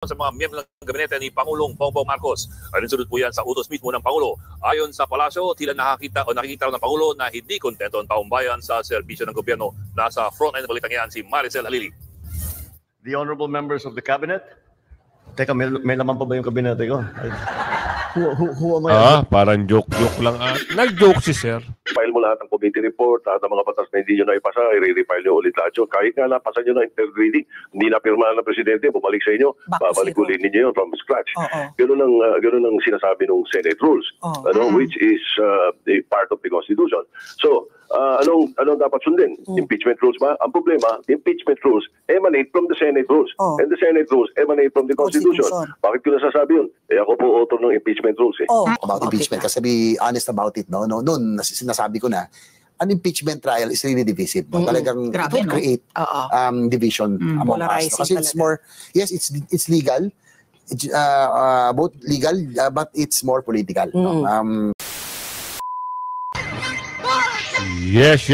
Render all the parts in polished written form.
sa mga miyembro ng gabinete ni Pangulong Bongbong Marcos. Alinsunod po yan sa utos mismo ng Pangulo. Ayon sa palasyo, tila nakikita raw ng Pangulo na hindi kontento ang taong bayan sa serbisyo ng gobyerno. Nasa frontline ng balitang yan si Maricel Halili. The honorable members of the cabinet. Teka, may laman pa ba yung kabinete ko? Who am I? Parang joke lang. Nag-joke si sir. File mo lahat ng committee report, lahat ng mga batas na hindi nyo na ipasa, i-refile nyo ulit lahat yun. Kahit nga napasa nyo na intergrading, hindi na pirmahan ng presidente, bumalik sa inyo, babalik ulit ninyo yun from scratch. Ganun ang sinasabi ng Senate rules, which is the part of the Constitution. So, anong dapat sundin? Impeachment rules ba? Ang problema, impeachment rules emanate from the Senate rules. And the Senate rules emanate from the Constitution. Bakit ko nasasabi yun? Ako po author ng impeachment rules. About impeachment, kasi be honest about it, no? Noon, sinasabi ko na, an impeachment trial is really divisive. Talagang it will create division among us. Kasi it's more, yes, it's legal, both legal, but it's more political. Yes.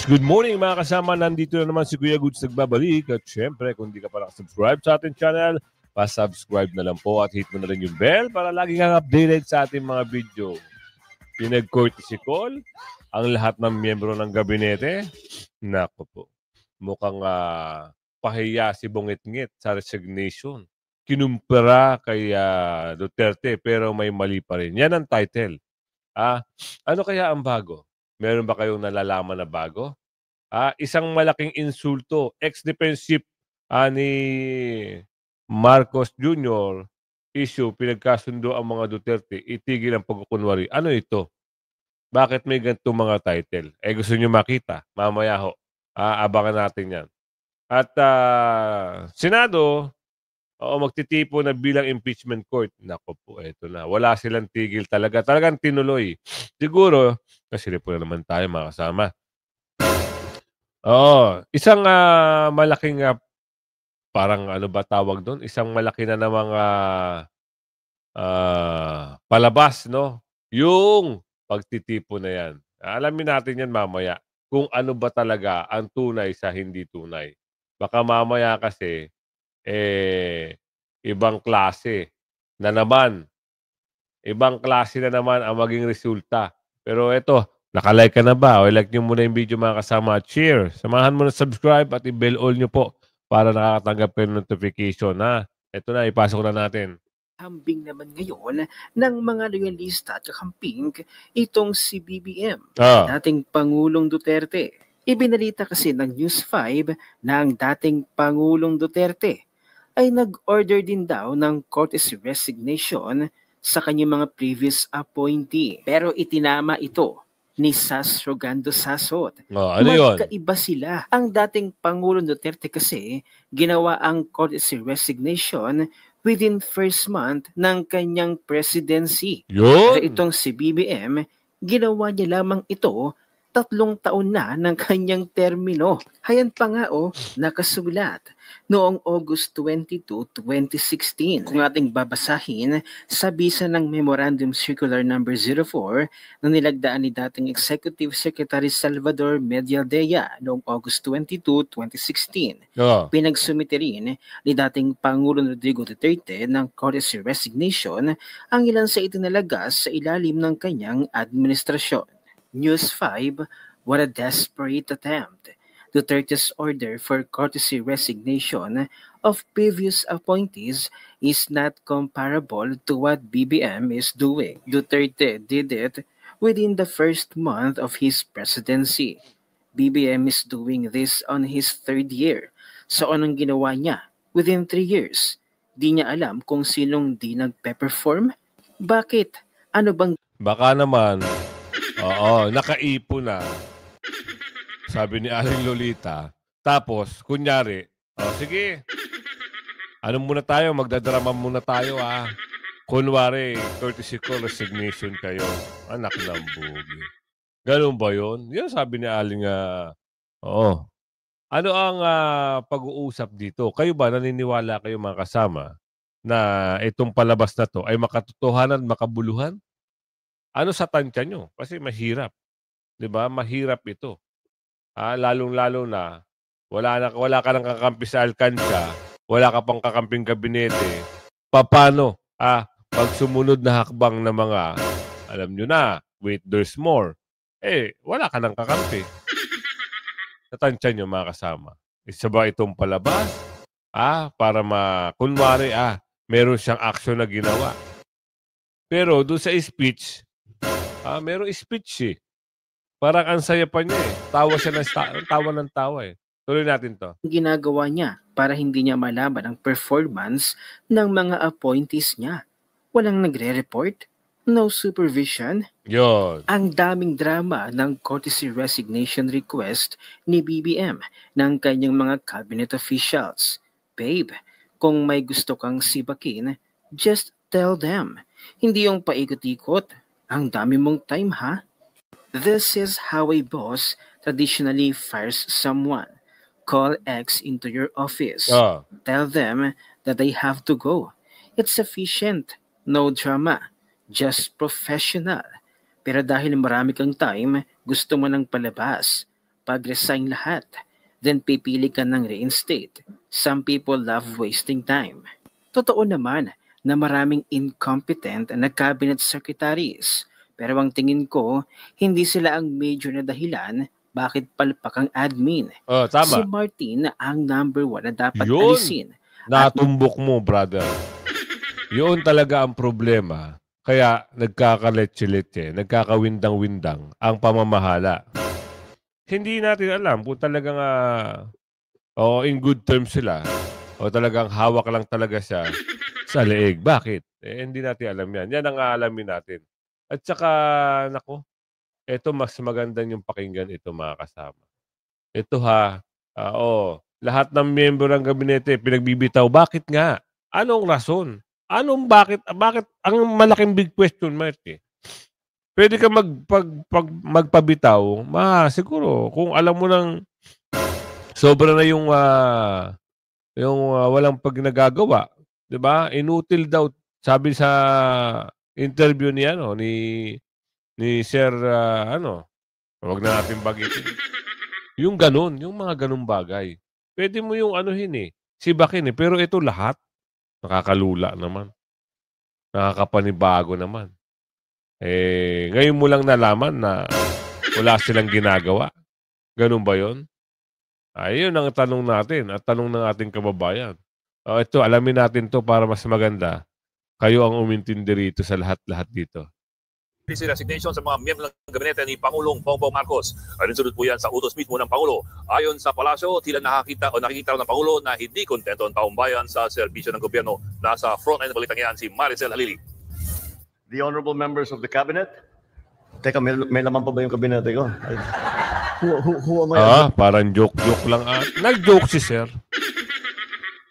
Good morning mga kasama. Nandito na naman si Kuya Goods nagbabalik. At syempre, kung di ka pa nakasubscribe sa ating channel, pa-subscribe na lang po at hit mo na rin yung bell para lagi kang updated sa ating mga video. Pinag-courtesy call ang lahat ng miyembro ng gabinete. Nako po, mukhang pahiya si Bungit-ngit sa resignation. Kinumpara kay Duterte pero may mali pa rin. Yan ang title. Ano kaya ang bago? Meron ba kayong nalalaman na bago? Isang malaking insulto. Ex-defense chief ni Marcos Jr. issue, pinagkasundo ang mga Duterte, itigil ang pagkukunwari. Ano ito? Bakit may ganitong mga title? Gusto nyo makita? Mamaya ho. Abangan natin yan. At Senado, magtitipo na bilang impeachment court. Nako po, eto na. Wala silang tigil talaga. Talagang tinuloy. Siguro, kasi po na naman tayo mga kasama. Isang malaking parang ano ba tawag doon? Isang malaki na namang palabas, no? Yung pagtitipo na yan. Alamin natin yan mamaya kung ano ba talaga ang tunay sa hindi tunay. Baka mamaya kasi ibang klase na naman. Ibang klase na naman ang maging resulta. Pero eto, nakalike ka na ba? O like nyo muna yung video mga kasama at share. Samahan mo na subscribe at i-bell all nyo po para nakakatanggap kayo ng notification. Ito na, ipasok na natin. Hambing naman ngayon ng mga loyalista at kakamping itong si BBM, dating Pangulong Duterte. Ibinalita kasi ng News 5 na ang dating Pangulong Duterte ay nag-order din daw ng courtesy resignation sa kanyang mga previous appointee. Pero itinama ito ni Sas Rogando Sasot. Ano yun? Magkaiba sila. Ang dating Pangulong Duterte kasi ginawa ang courtesy resignation within first month ng kanyang presidency. Yun? Pero itong si BBM, ginawa niya lamang ito 3 taon na ng kanyang termino. Hayan pa nga nakasulat noong August 22, 2016. Kung ating babasahin sa bisa ng Memorandum Circular No. 04 na nilagdaan ni dating Executive Secretary Salvador Medialdea noong August 22, 2016. Pinagsumite rin ni dating Pangulong Rodrigo Duterte ng courtesy resignation ang ilan sa itinalagas sa ilalim ng kanyang administrasyon. News 5, what a desperate attempt. Duterte's order for courtesy resignation of previous appointees is not comparable to what BBM is doing. Duterte did it within the first month of his presidency. BBM is doing this on his 3rd year. So anong ginawa niya? Within 3 years. Di niya alam kung sinong di nagpe-perform? Bakit? Ano bang... Baka naman... nakaipon na. Sabi ni Aling Lolita. Tapos, kunyari, sige, ano muna tayo, magdadrama muna tayo, Kunwari, courtesy call resignation kayo. Anak ng bugi. Ganun ba yun? Yan sabi ni Aling, Ano ang pag-uusap dito? Kayo ba, naniniwala kayo mga kasama na itong palabas na to ay makatotohanan, makabuluhan? Ano sa tansya nyo? Kasi mahirap. 'Di ba? Mahirap ito. Lalong-lalo na wala ka nang kakampi sa alkansya, wala ka pang kakamping gabinete, paano? Pag sumunod na hakbang na mga, alam nyo na, wait, there's more. Wala ka nang kakampi. Natansya nyo mga kasama. Isa ba itong palabas? Para kunwari, meron siyang action na ginawa. Pero doon sa speech, merong speech Parang ang saya pa niya Tawa siya ng tawa Tuloy natin to. Ginagawa niya para hindi niya malaman ang performance ng mga appointees niya. Walang nagre-report, no supervision. Yun. Ang daming drama ng courtesy resignation request ni BBM ng kanyang mga cabinet officials. Babe, kung may gusto kang sibakin, just tell them. Hindi yung paikot-ikot. Ang dami mong time, ha? This is how a boss traditionally fires someone. Call X into your office. Tell them that they have to go. It's efficient. No drama. Just professional. Pero dahil marami kang time, gusto mo nang palabas. Pag-resign lahat. Then pipili ka ng reinstate. Some people love wasting time. Totoo naman na maraming incompetent na cabinet secretaries. Pero ang tingin ko, hindi sila ang major na dahilan bakit palpak ang admin. Tama. Si Martin ang number 1 na dapat alisin. Natumbok mo, brother. Yun talaga ang problema. Kaya nagkakaletse-letse, nagkakawindang-windang ang pamamahala. Hindi natin alam kung talagang in good terms sila o talagang hawak lang talaga siya sa leeg. Bakit? Hindi natin alam yan. Yan ang aalamin natin. At saka, eto mas maganda yung pakinggan ito mga kasama. Ito lahat ng miyembro ng gabinete pinagbibitaw. Bakit nga? Anong rason? Bakit ang malaking big question mark Pwede ka magpabitaw, siguro kung alam mo nang sobra na yung walang nagagawa, 'di ba? Inutil daw sabi sa interview ni Sir wag na natin bagitin. Yung ganun, yung mga ganung bagay. Pwede mo yung sibakin pero ito lahat nakakalula naman. Nakakapanibago naman. Ngayon mo lang nalaman na wala silang ginagawa. Ganun ba yun? Ayun ang tanong natin at tanong ng ating kababayan. Ito, alamin natin to para mas maganda. Kayo ang umintindi rito sa lahat-lahat dito. Courtesy resignation sa mga miyembro ng gabinete ni Pangulong Bongbong Marcos. Alinsunod po yan sa utos mismo ng Pangulo. Ayon sa palasyo, tila nakikita raw ng Pangulo na hindi kontento ang taong bayan sa serbisyo ng gobyerno. Nasa frontline ng balitang yan si Maricel Halili. The honorable members of the cabinet. Teka, may laman pa ba yung kabinete ko? Who am I? Parang joke lang. Nag-joke si Sir.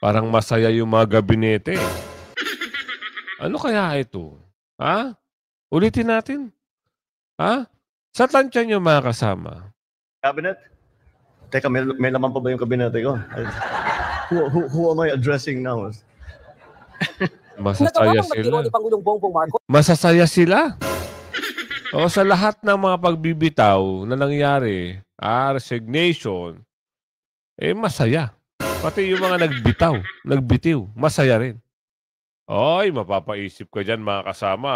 Parang masaya yung mga gabinete. Ano kaya ito? Ulitin natin. Sa tansya nyo mga kasama. Cabinet? Teka, may laman pa ba yung kabinete ko? Who am I addressing now? Masasaya sila. Masasaya sila. Sa lahat ng mga pagbibitaw na nangyari, resignation, masaya. Pati yung mga nagbitiw, masaya rin. Mapapaisip ka dyan mga kasama.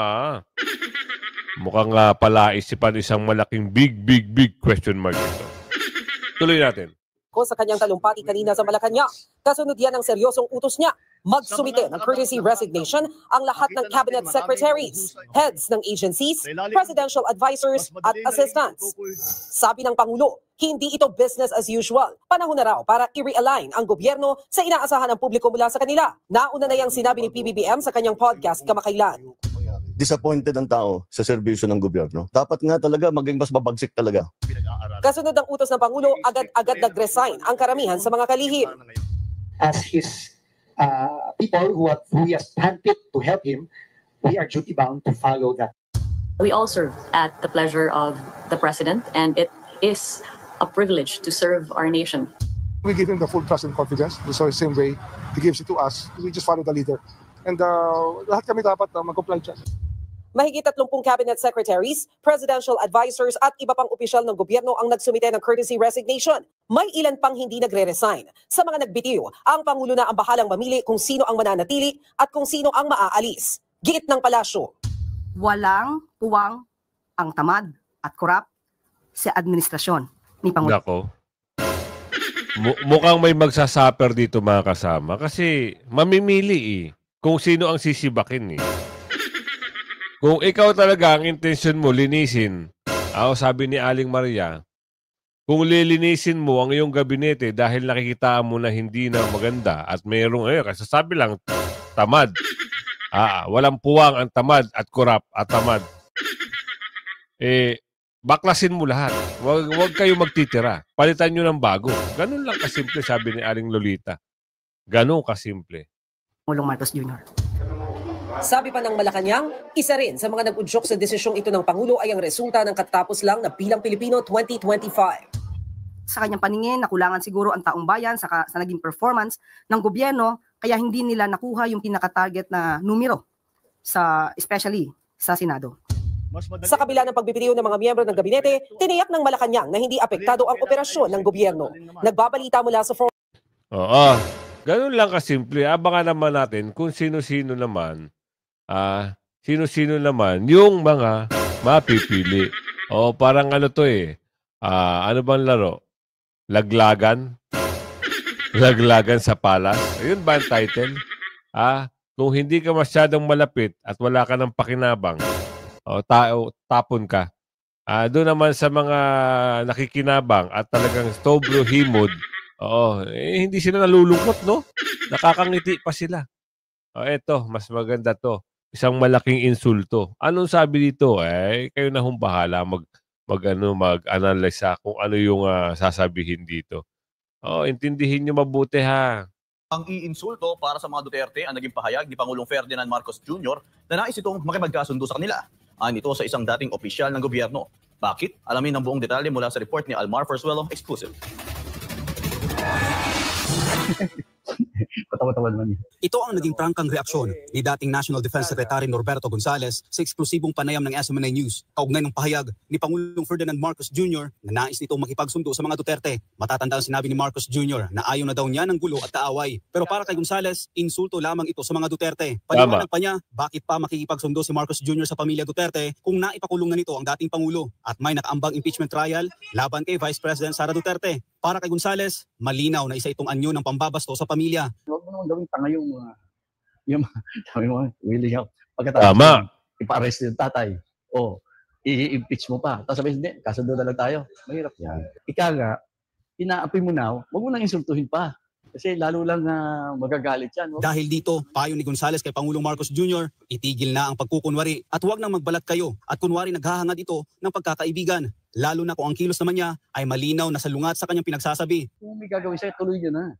Mukhang palaisipan isang malaking big question mark ito. Tuloy natin. Sa kanyang talumpati kanina sa Malacanang, kasunod yan ang seryosong utos niya. Magsumite ng courtesy resignation ang lahat ng cabinet secretaries, heads ng agencies, presidential advisors at assistants. Sabi ng Pangulo, hindi ito business as usual. Panahon na raw para i-realign ang gobyerno sa inaasahan ng publiko mula sa kanila. Nauna na yang sinabi ni PBBM sa kanyang podcast kamakailan. Disappointed ang tao sa serbisyo ng gobyerno. Dapat nga talaga maging mas mabagsik talaga. Kasunod ng utos ng Pangulo, agad-agad nag-resign ang karamihan sa mga kalihim. As his people who he has handpicked to help him, we are duty-bound to follow that. We all serve at the pleasure of the President, and it is a privilege to serve our nation. We give him the full trust and confidence. So the same way he gives it to us, we just follow the leader. And lahat kami dapat mag-comply siya. Mahigit 30 cabinet secretaries, presidential advisors at iba pang opisyal ng gobyerno ang nagsumite ng courtesy resignation. May ilan pang hindi nagre-resign. Sa mga nagbitiw, ang Pangulo na ang bahalang mamili kung sino ang mananatili at kung sino ang maaalis. Giit ng palasyo. Walang puwang ang tamad at korap sa administrasyon ni Pangulo. Nako. Mukhang may magsasuffer dito mga kasama kasi mamimili kung sino ang sisibakin Kung ikaw talaga ang intensyon mo linisin, sabi ni Aling Maria, kung lilinisin mo ang iyong gabinete dahil nakikita mo na hindi na maganda at mayroong, kasasabi lang, tamad. Walang puwang ang tamad at korap at tamad. Baklasin mo lahat. Huwag kayo magtitira. Palitan nyo ng bago. Ganun lang kasimple, sabi ni Aling Lolita. Ganun kasimple. Pangulong Marcos Jr. Sabi pa ng Malacanang, isa rin sa mga nag-udyok sa desisyong ito ng Pangulo ay ang resulta ng katatapos lang na Bilang Pilipino 2025. Sa kanyang paningin, nakulangan siguro ang taong bayan sa naging performance ng gobyerno kaya hindi nila nakuha yung pinaka-target na numero, especially sa Senado. Sa kabila ng pagbibitiw ng mga miyembro ng gabinete, tiniyak ng Malacanang na hindi apektado ang operasyon ng gobyerno. Nagbabalita mula sa Ganun lang kasimple. Abangan naman natin kung sino-sino naman yung mga mapipili. Parang ano to ano bang laro? Laglagan? Laglagan sa palas? Ayun ba ang title? Kung hindi ka masyadong malapit at wala ka ng pakinabang, tapon ka. Doon naman sa mga nakikinabang at talagang sobro himod, hindi sila nalulungkot, no? Nakakangiti pa sila. Eto, mas maganda to. Isang malaking insulto. Anong sabi dito? Kayo na hong bahala mag-analyze kung ano yung sasabihin dito. Intindihin nyo mabuti ha. Ang iinsulto para sa mga Duterte ang naging pahayag ni Pangulong Ferdinand Marcos Jr. na nais itong makipagkasundo sa kanila. Ito sa isang dating opisyal ng gobyerno. Bakit? Alamin ang buong detalye mula sa report ni Almar Forzuelo, exclusive. Patawa-tawa naman yun. Ito ang naging prangkang reaksyon ni dating National Defense Secretary Norberto Gonzales sa eksklusibong panayam ng SMNI News kaugnay ng pahayag ni Pangulong Ferdinand Marcos Jr. na nais nitong makipagsundo sa mga Duterte. Matatandang sinabi ni Marcos Jr. na ayaw na daw niya ng gulo at kaaway. Pero para kay Gonzales, insulto lamang ito sa mga Duterte. Paliwanag pa niya, bakit pa makikipagsundo si Marcos Jr. sa pamilya Duterte kung naipakulong na nito ang dating Pangulo at may nakaambang impeachment trial laban kay Vice President Sara Duterte. Para kay Gonzales, malinaw na isa itong anyo ng pambabasto sa pamilya. Huwag mo naman gawing tanga yung sabi mo, willing out. Pagkatapos, ipa-arrest yung tatay. I-impeach mo pa. Tapos sabihin, hindi, kasundo na lang tayo. Mahirap yan. Ika nga, inaapi mo na, huwag mo nang insultuhin pa. Kasi lalo lang magagalit yan. Dahil dito, payo ni Gonzales kay Pangulong Marcos Jr., itigil na ang pagkukunwari at huwag nang magbalat kayo at kunwari naghahangad ito ng pagkakaibigan. Lalo na kung ang kilos naman niya ay malinaw na salungat sa kanyang pinagsasabi. Kung may gagawin siya, tuloy niyo na.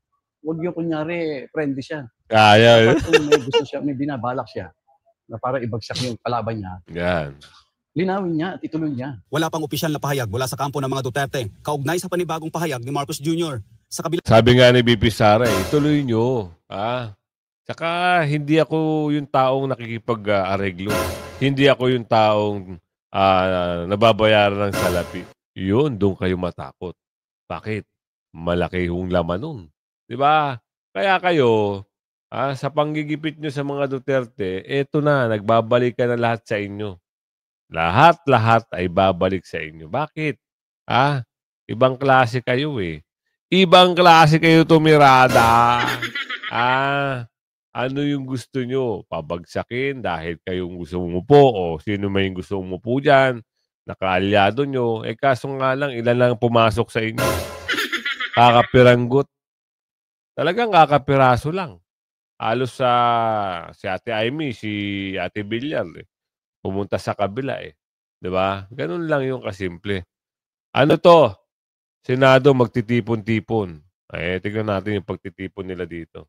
Huwag yung kunyari, friendly siya. Kung may gusto siya, may binabalak siya na para ibagsak yung kalaban niya. Yan. Linawin niya at ituloy niya. Wala pang opisyal na pahayag mula sa kampo ng mga Duterte, kaugnay sa panibagong pahayag ni Marcos Jr. Sabi nga ni BP Sara, tuloy nyo. Saka hindi ako yung taong nakikipag-areglo. Hindi ako yung taong nababayaran ng salapi. Yun, doon kayo matakot. Bakit? Malaki yung laman nun. Diba? Kaya kayo, sa panggigipit nyo sa mga Duterte, eto na, nagbabalik ka na lahat sa inyo. Lahat ay babalik sa inyo. Bakit? Ibang klase kayo Ibang klase kayo tumirada. Ano yung gusto nyo? Pabagsakin dahil kayong gusto umupo o sino may gusto umupo dyan. Nakaalyado nyo. Kaso nga lang, ilan lang pumasok sa inyo. Kakapiranggot. Talagang kakapiraso lang. Halos si Ate Amy, si Ate Villar, pumunta sa kabila Diba? Ganun lang yung kasimple. Ano to? Senado magtitipon-tipon. Tignan natin yung pagtitipon nila dito.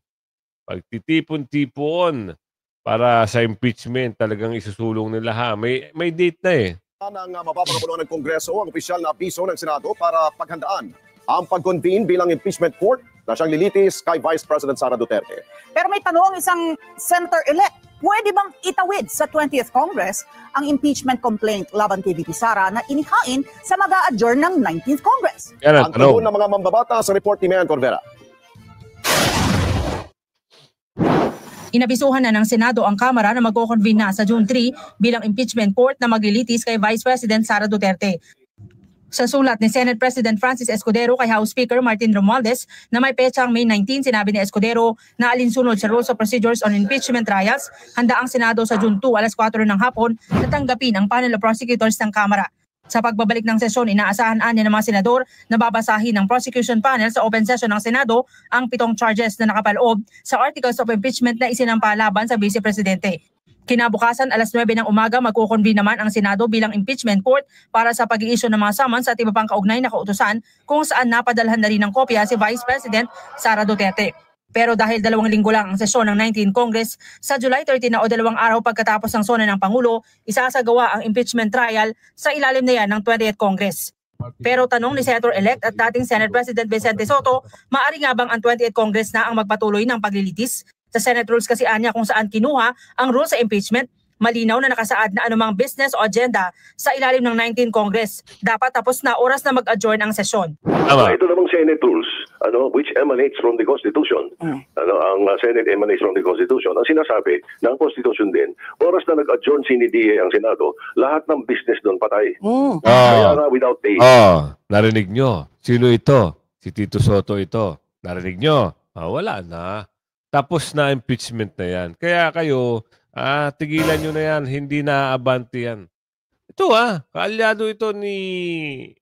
Pagtitipon-tipon para sa impeachment, talagang isusulong nila May date na Nang mapapagpulungan ng Kongreso ang opisyal na abiso ng Senado para paghandaan ang pag-convene bilang impeachment court na siyang lilitis kay Vice President Sara Duterte. Pero may tanong isang senator-elect pwede bang itawid sa 20th Congress ang impeachment complaint laban kay VP Sara na inihain sa mag-a-adjourn ng 19th Congress? Ang tugon ng mga mambabata sa report ni Mayan Corvera. Inabisuhan na ng Senado ang Kamara na magko-convene na sa June 3 bilang impeachment court na maglilitis kay Vice President Sara Duterte. Sa sulat ni Senate President Francis Escudero kay House Speaker Martin Romualdez na may petsang May 19, sinabi ni Escudero na alinsunod sa Rules of Procedures on Impeachment Trials, handa ang Senado sa June 2 alas 4 ng hapon na tanggapin ang panel of prosecutors ng Kamara. Sa pagbabalik ng sesyon, inaasahan niya ng mga senador na babasahin ng prosecution panel sa open session ng Senado ang 7 charges na nakapaloob sa Articles of Impeachment na isinampa laban sa Vice Presidente. Kinabukasan, alas 9 ng umaga, magkukonvene naman ang Senado bilang impeachment court para sa pag-i-issue ng mga summons at iba pang kaugnay na kautusan kung saan napadalhan na rin ng kopya si Vice President Sara Duterte. Pero dahil 2 linggo lang ang sesyon ng 19th Congress, sa July 13 na o 2 araw pagkatapos ng sona ng Pangulo, isasagawa ang impeachment trial sa ilalim na yan ng 20th Congress. Pero tanong ni Senator-elect at dating Senate President Vicente Soto, maaari nga bang ang 20th Congress na ang magpatuloy ng paglilitis? Sa Senate rules kasi anya kung saan kinuha ang rule sa impeachment, malinaw na nakasaad na anumang business o agenda sa ilalim ng 19th Congress. Dapat tapos na oras na mag-adjourn ang sesyon. Ito namang Senate rules, which emanates from the Constitution. Ang Senate emanates from the Constitution. Ang sinasabi ng Constitution din, oras na nag-adjourn CNDA ang Senado, lahat ng business doon patay. Kaya nga without pay. Narinig nyo. Sino ito? Si Tito Soto ito. Narinig nyo? Wala na. Tapos na impeachment na yan. Kaya kayo, tigilan nyo na yan. Hindi na-abante yan. Ito kaalyado ito ni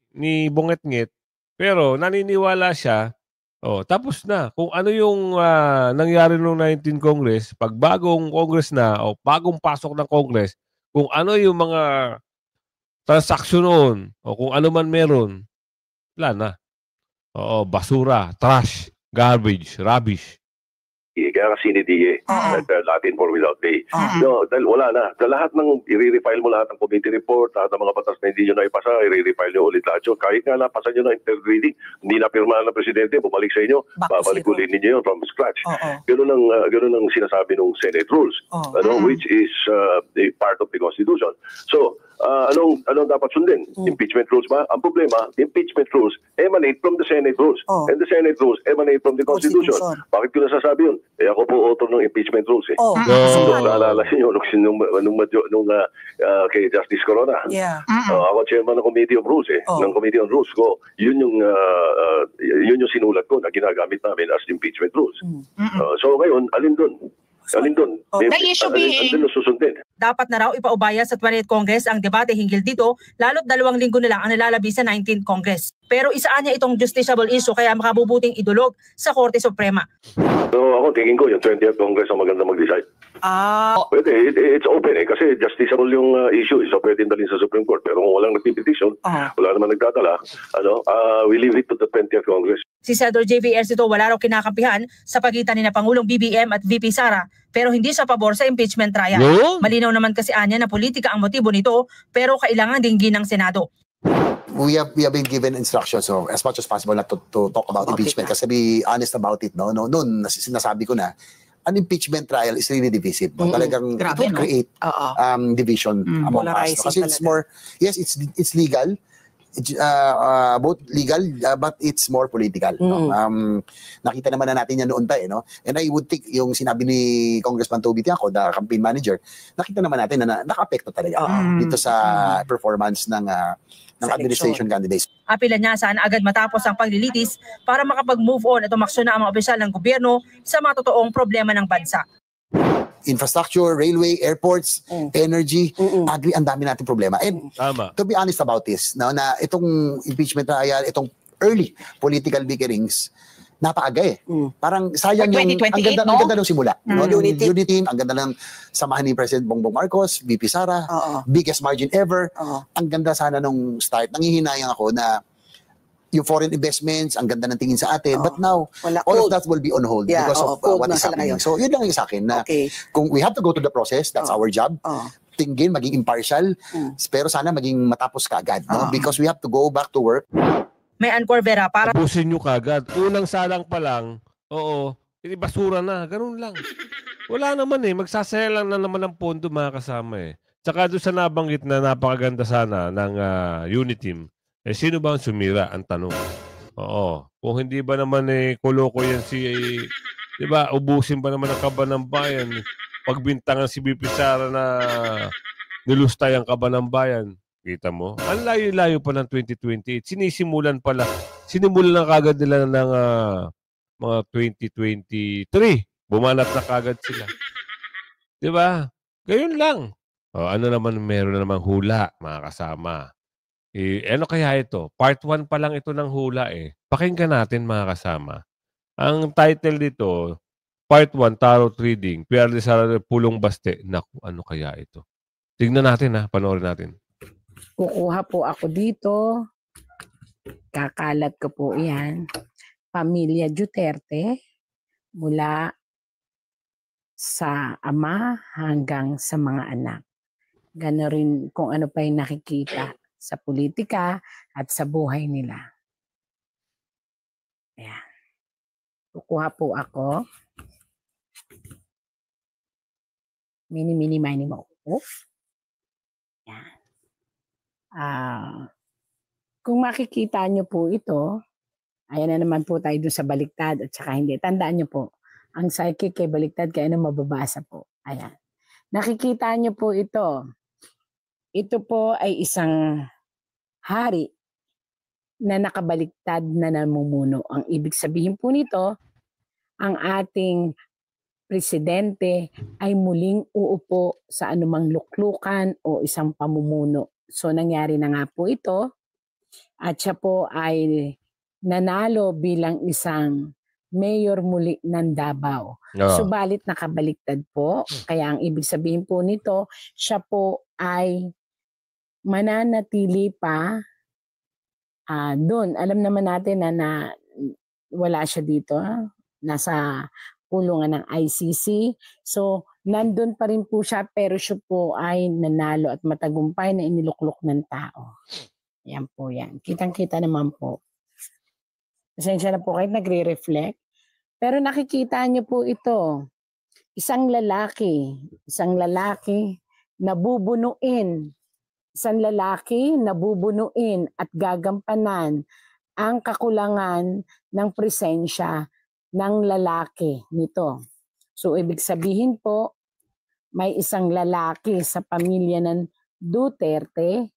Bongetnget. Pero naniniwala siya. Tapos na. Kung ano yung nangyari noong 19 Congress, pag bagong Congress na o bagong pasok ng Congress, kung ano yung mga transaksyon noon o kung ano man meron, wala na. Basura, trash, garbage, rubbish. Kaya kasi CNDA, Latin for without pay. No, dahil wala na. Lahat ng i-refile mo lahat ng committee report, lahat ng mga batas na hindi nyo na ipasa, i-refile nyo ulit lahat yun. Kahit nga napasa nyo na interreading, hindi na pirmahan ng presidente, bumalik sa inyo, babalik ulit ninyo yun from scratch. Ganun ang sinasabi ng Senate rules, which is a part of the Constitution. So, anong dapat sundin? Impeachment rules ba? Ang problema, impeachment rules emanate from the Senate rules. And the Senate rules emanate from the Constitution. Bakit ko nasasabi yun? Ako po author ng impeachment rules. Naalala niyo nung kay Justice Corona. Ako chairman ng Committee of Rules. Ng Committee on Rules ko. Yun yung sinulat ko na ginagamit namin as impeachment rules. So ngayon, alin dun? Dapat na raw ipaubaya sa 20th Congress ang debate hinggil dito, lalo't 2 linggo na lang ang nilalabi sa 19th Congress. Pero isaan niya itong justiciable issue kaya makabubuting idulog sa Korte Suprema. So ako tingin ko yung 20th Congress ang maganda mag-decide. Pwede, it's open kasi justiciable yung issue. So pwede dalhin sa Supreme Court. Pero kung walang nagpipetition, wala naman nagdadala, we leave it to the 20th Congress. Si Senator J.V. Ercito wala raw kinakampihan sa pagitan ni na Pangulong BBM at VP Sara pero hindi siya pabor sa impeachment trial. Malinaw naman kasi anya na politika ang motibo nito pero kailangan dinggin ng Senado. We have been given instructions so as much as possible not to talk about impeachment kasi be honest about it. Noon sinasabi ko na an impeachment trial is really divisive. Talagang it will create division among us. Kasi it's more, yes, it's legal. Both legal but it's more political. Nakita naman na natin yan noon pa and I would think yung sinabi ni Congressman Toby Tiaco, the campaign manager, nakita naman natin na naka-apekto talaga dito sa performance ng administration candidates. Apilan niya saan agad matapos ang paglilitis para makapag-move on at umaksyon na ang mga opisyal ng gobyerno sa mga totoong problema ng bansa. Infrastructure, railway, airports, energy, ang dami nating problema. And to be honest about this, na itong impeachment trial, itong early political bickerings, napaaga Parang sayang yung, ang ganda ng simula. Unity, ang ganda ng samahan ni President Bongbong Marcos, VP Sara, biggest margin ever. Ang ganda sana nung start. Nanghihinayang ako na yung foreign investments, ang ganda ng tingin sa atin. But now, all of that will be on hold because of what is happening. So, yun lang yung sa akin na kung we have to go to the process, that's our job. Tingin, maging impartial, pero sana maging matapos kaagad. Because we have to go back to work. May Corvera para... Tapusin nyo kaagad. Unang salang pa lang, basura na, ganun lang. Wala naman magsasaya lang na naman ng pondo mga kasama Tsaka doon sa nabanggit na napakaganda sana ng unit team, sino ba ang sumira ang tanong? Oo. Kung hindi ba naman koloko yan di ba, ubusin ba naman ang kaba ng bayan? Pagbintangan si BP Sara na nilustay ang kaba ng bayan. Kita mo? Ang layo-layo pa ng 2028. Sinimulan na kagad nila ng mga 2023. Bumanat na kagad sila. Di ba? Gayun lang. Ano naman, meron na namang hula, mga kasama. Ano kaya ito? Part 1 pa lang ito ng hula Pakinggan natin, mga kasama. Ang title dito, Part 1, Tarot Reading, PR de Sara Pulong Baste. Naku, ano kaya ito? Tignan natin panoorin natin. Kukuha po ako dito. Kakalat ko po yan. Pamilya Duterte mula sa ama hanggang sa mga anak. Gano'n rin kung ano pa yung nakikita sa politika at sa buhay nila. Ayan. Kukuha po ako. Mini, mo. Ayan. Kung makikita nyo po ito, ayan na naman po tayo dun sa baliktad at saka hindi. Tandaan nyo po, ang psychic kay baliktad kaya ano mababasa po. Ayan. Nakikita nyo po ito. Ito po ay isang hari na nakabaliktad na namumuno. Ang ibig sabihin po nito, ang ating presidente ay muling uupo sa anumang luklukan o isang pamumuno. So nangyari na nga po ito at siya po ay nanalo bilang isang mayor muli ng Davao. Subalit nakabaliktad po. Kaya ang ibig sabihin po nito, siya po ay mananatili pa doon. Alam naman natin na wala siya dito. Nasa kulungan ng ICC. So, nandun pa rin po siya pero siya po ay nanalo at matagumpay na iniluklok ng tao. Yan po yan. Kitang-kita naman po. Pasensya na po kahit nagre-reflect. Pero nakikita niyo po ito. Isang lalaki nabubunuin. Isang lalaki nabubunuin at gagampanan ang kakulangan ng presensya ng lalaki nito. So ibig sabihin po, may isang lalaki sa pamilya ng Duterte,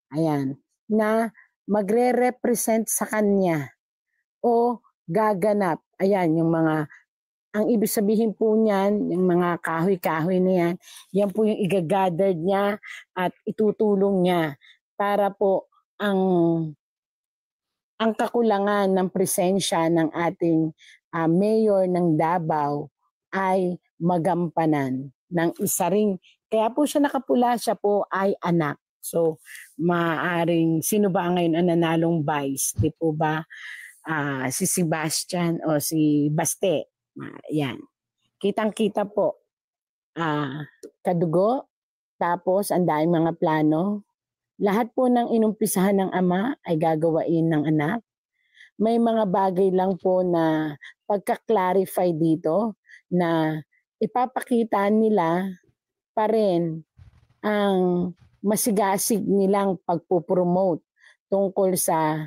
ayan, na magre-represent sa kanya o gaganap. Ayan, yung mga, ang ibig sabihin po niyan, yung mga kahoy-kahoy na yan, yan po yung igagather niya at itutulong niya para po ang kakulangan ng presensya ng ating mayor ng Davao ay magampanan ng isa ring, kaya po siya nakapula, siya po ay anak. So, maaring, sino ba ngayon ang nanalong vice? Di po ba si Sebastian o si Baste? Yan. Kitang-kita po. Kadugo, tapos ang daming mga plano. Lahat po ng inumpisahan ng ama ay gagawain ng anak. May mga bagay lang po na pagka-clarify dito na ipapakita nila pa rin ang masigasig nilang pagpupromote tungkol sa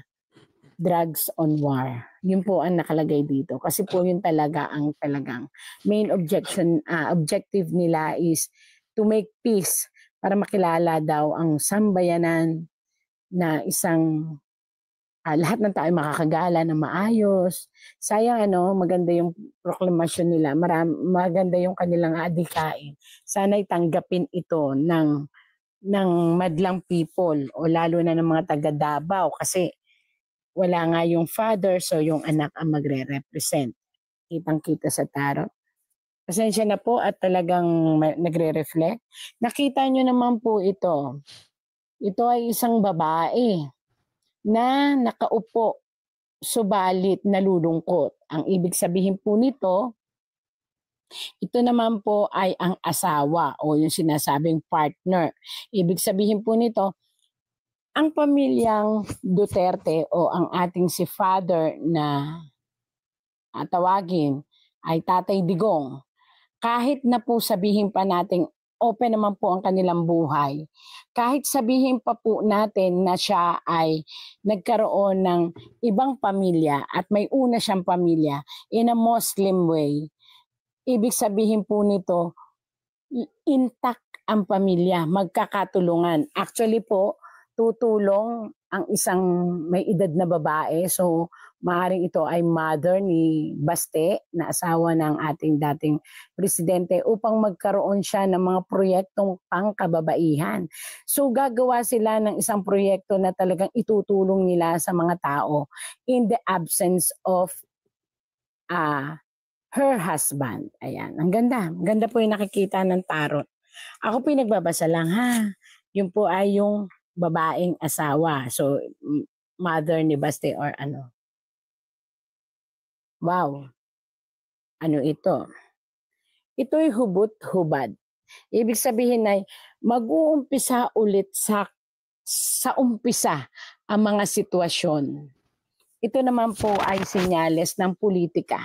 drugs on war. Yun po ang nakalagay dito. Kasi po yun talaga ang talagang main objective nila is to make peace para makilala daw ang sambayanan na isang lahat ng tao makakagala na maayos. Sayang maganda yung proklamasyon nila. Maganda yung kanilang adikain. Sana'y tanggapin ito ng madlang people o lalo na ng mga taga Davao kasi wala nga yung father so yung anak ang magre-represent. Kitang-kita sa tarot. Pasensya na po at talagang nagre-reflect. Nakita nyo naman po ito. Ito ay isang babae na nakaupo, subalit nalulungkot. Ang ibig sabihin po nito, ito naman po ay ang asawa o yung sinasabing partner. Ibig sabihin po nito, ang pamilyang Duterte o ang ating si father na tawagin ay Tatay Digong. Kahit na po sabihin pa natin open naman po ang kanilang buhay. Kahit sabihin pa po natin na siya ay nagkaroon ng ibang pamilya at may una siyang pamilya in a Muslim way, ibig sabihin po nito, intact ang pamilya, magkakatulungan. Actually po, tutulong ang isang may edad na babae. So, maaaring ito ay mother ni Baste, na asawa ng ating dating presidente, upang magkaroon siya ng mga proyektong pangkababaihan. So, gagawa sila ng isang proyekto na talagang itutulong nila sa mga tao in the absence of her husband. Ayan, ang ganda. Ang ganda po yung nakikita ng tarot. Ako po yung nagbabasa lang, ha. Yun po ay yung babaeng asawa. So, mother ni Baste or ano. Wow. Ano ito? Ito'y hubot-hubad. Ibig sabihin ay mag-uumpisa ulit sa umpisa ang mga sitwasyon. Ito naman po ay senyales ng politika.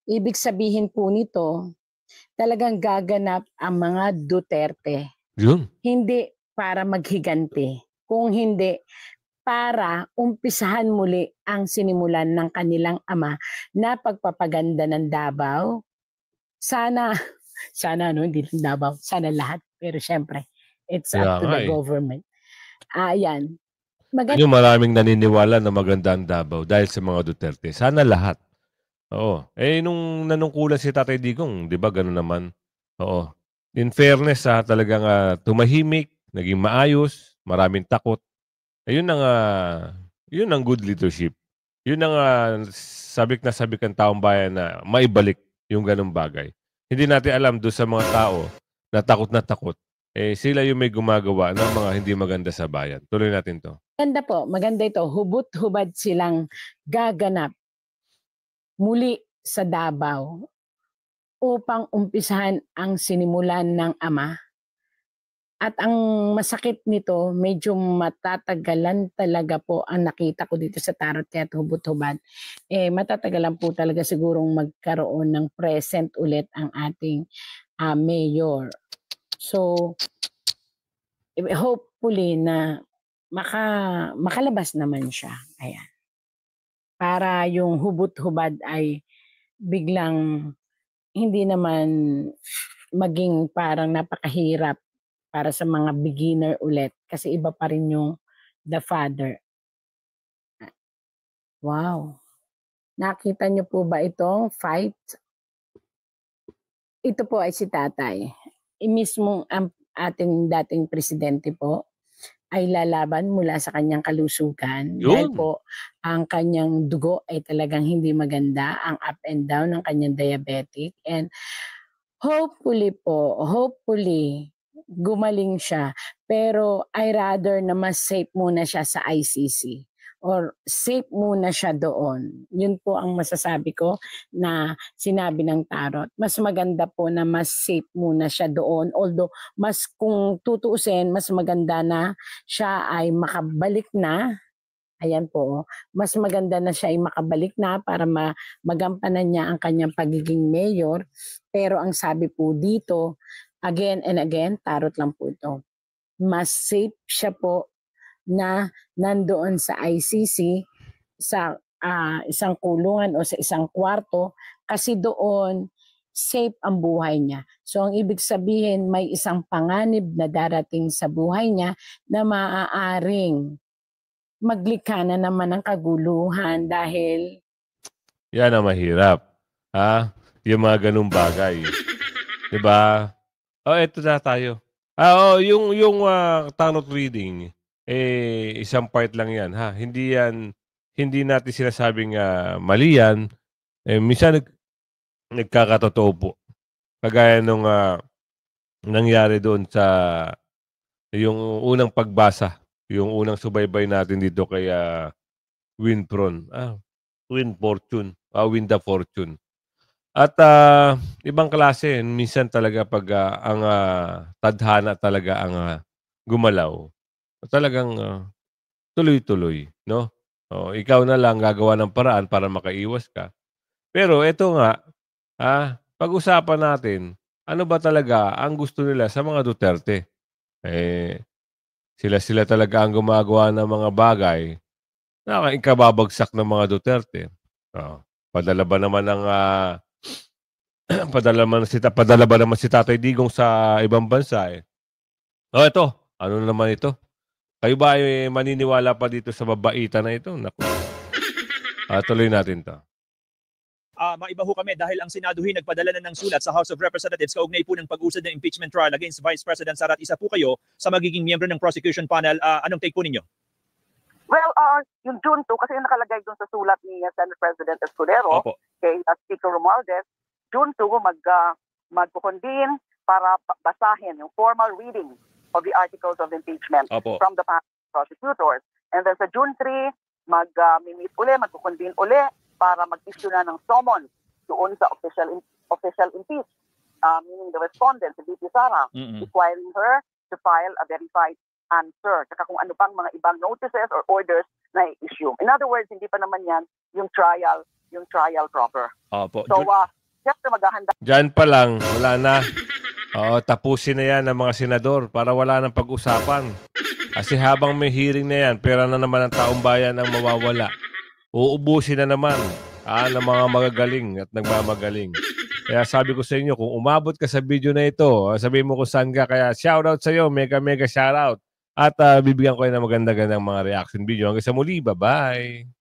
Ibig sabihin po nito, talagang gaganap ang mga Duterte. Yun. Hindi para maghiganti, kung hindi para umpisahan muli ang sinimulan ng kanilang ama na pagpapaganda ng Davao. Sana no, hindi lang Davao, sana lahat. Pero syempre, it's up to the government. Ayan. Yung maraming naniniwala na maganda ang Davao dahil sa mga Duterte. Sana lahat. Oo. Nung nanungkulan si Tatay Digong, di ba gano'n naman? Oo. In fairness, talagang tumahimik, naging maayos, maraming takot. Yun ang good leadership. Yun ang sabik ang taong bayan na maibalik yung ganung bagay. Hindi natin alam doon sa mga tao na takot, sila yung may gumagawa ng mga hindi maganda sa bayan. Tuloy natin to. Maganda po, maganda ito. Hubot-hubad silang gaganap muli sa Davao upang umpisahan ang sinimulan ng ama. At ang masakit nito, medyo matatagalan talaga po ang nakita ko dito sa tarot kaya hubot-hubad. Matatagalan po talaga sigurong magkaroon ng present ulit ang ating mayor. So, hopefully na makalabas naman siya. Ayan. Para yung hubot-hubad ay biglang hindi naman maging parang napakahirap para sa mga beginner ulit. Kasi iba pa rin yung the father. Wow. Nakita niyo po ba itong fight? Ito po ay si tatay. Mismo ang ating dating presidente po ay lalaban mula sa kanyang kalusugan. Yun. Dahil po ang kanyang dugo ay talagang hindi maganda. Ang up and down ng kanyang diabetic. And hopefully gumaling siya. Pero I rather na mas safe muna siya sa ICC or safe muna siya doon. Yun po ang masasabi ko na sinabi ng tarot. Mas maganda po na mas safe muna siya doon. Although mas kung tutuusin, mas maganda na siya ay makabalik na. Ayan po, mas maganda na siya ay makabalik na para magampanan niya ang kanyang pagiging mayor. Pero ang sabi po dito, again and again, tarot lang po ito. Mas safe siya po na nandoon sa ICC sa isang kulungan o sa isang kwarto kasi doon safe ang buhay niya. So ang ibig sabihin may isang panganib na darating sa buhay niya na maaaring maglikha na naman ng kaguluhan dahil yan ang mahirap. Yung mga ganung bagay. Diba? Ito na tayo. Yung tarot reading, isang part lang yan. Hindi natin sinasabing mali yan. Minsan nagkakatotoo po. Kagaya nung nangyari doon sa yung unang pagbasa, yung unang subaybay natin dito kay Win the Fortune. At ibang klase, minsan talaga pag ang tadhana talaga ang gumalaw. Talagang tuloy-tuloy, no? Ikaw na lang gagawa ng paraan para makaiwas ka. Pero ito nga, Pag-usapan natin, ano ba talaga ang gusto nila sa mga Duterte? Sila talaga ang gumagawa ng mga bagay na ikababagsak ng mga Duterte. Padala ba naman ng padala ba naman si Tatay Digong sa ibang bansa ito. Ano naman ito? Kayo ba ay maniniwala pa dito sa babaitan na ito? Naku. Tuloy natin 'to. Maiba ho kami dahil ang Senadohin nagpadala na ng sulat sa House of Representatives kaugnay po ng pag-usad ng impeachment trial against Vice President Sara at isa po kayo sa magiging miyembro ng prosecution panel. Anong take po ninyo? Well, yung June 2, kasi yung nakalagay doon sa sulat ni Senate President Escudero kay Speaker Romualdez, June 2, magkukonvene para basahin yung formal reading of the articles of impeachment from the prosecutors. And then sa June 3, mag-meet magkukonvene uli para mag-issue na ng summons doon sa official impeach, meaning the respondent, si VP Sara, requiring her to file a verified answer, saka kung ano pang mga ibang notices or orders na i-issue. In other words, hindi pa naman yan yung trial proper. So, siyempre maghahanda. Diyan pa lang, wala na. Tapusin na yan ng mga senador para wala nang pag-usapan. Kasi habang may hearing na yan, pera na naman ang taong bayan ang mawawala. Uubusin na naman ng mga magagaling at nagmamagaling. Kaya sabi ko sa inyo, kung umabot ka sa video na ito, sabihin mo kung saan ka. Kaya shoutout sa iyo, mega shoutout. At bibigyan ko kayo ng maganda-gandang mga reaction video. Hanggang sa muli, bye-bye!